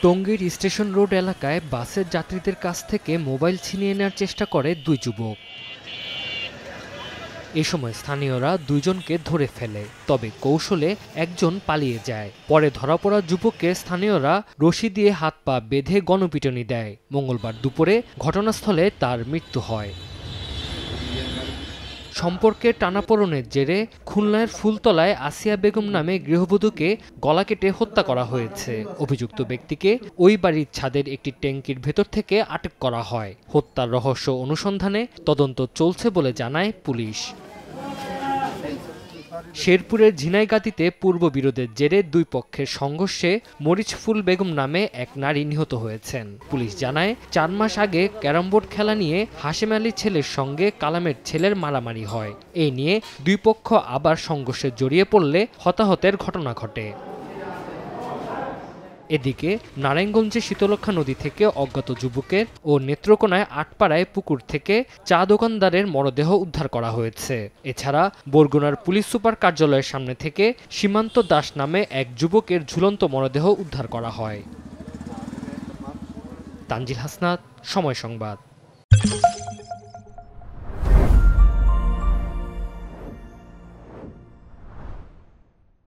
টঙ্গীর station road এলাকায় বাসের যাত্রীদের কাছ থেকে মোবাইল ছিনিয়ে নেওয়ার চেষ্টা করে দুই যুবক। এ সময় স্থানীয়রা দুইজনকে ধরে ফেলে, তবে কৌশলে একজন পালিয়ে যায়। পরে ধরা পড়া যুবককে স্থানীয়রা রশি দিয়ে হাত পা বেঁধে গণপিটুনি দেয়। মঙ্গলবার দুপুরে ঘটনাস্থলে তার মৃত্যু হয়। সম্পর্কে টানাপোড়েনের জেরে খুলনার ফুলতলায় আসিয়া বেগম নামে গৃহবধূকে গলা কেটে হত্যা করা হয়েছে। অভিযুক্ত ব্যক্তিকে ওই বাড়ির ছাদের একটি ট্যাঙ্কির ভেতর থেকে আটক করা হয়। হত্যার রহস্য অনুসন্ধানে তদন্ত চলছে বলে জানায় পুলিশ। শেরপুরের ঝিনাইগাতীতে পূর্ববিরোধের জেরে দুই পক্ষের সংঘর্ষে মরিচফুল বেগম নামে এক নারী নিহত হয়েছেন। পুলিশ জানায় 4 মাস আগে ক্যারামবোর্ড খেলা নিয়ে হাশেম আলীর ছেলের সঙ্গে কালামের ছেলের মারামারি হয়। এ নিয়ে দুই পক্ষ আবার সংঘর্ষে জড়িয়ে পড়লে হতাহতের ঘটনা ঘটে। এদিকে নারায়ণগঞ্জে শীতলক্ষা নদী থেকে অজ্ঞাত যুবকের ও নেত্রকোনায় আটপাড়ায় পুকুর থেকে চা দোকানদারের মরদেহ উদ্ধার করা হয়েছে। এছাড়া বরগুনার পুলিশ সুপার কার্যালয়ের সামনে থেকে সীমান্ত দাস নামে এক যুবকের ঝুলন্ত মরদেহ উদ্ধার করা হয়। তানজিল হাসনাত, সময় সংবাদ।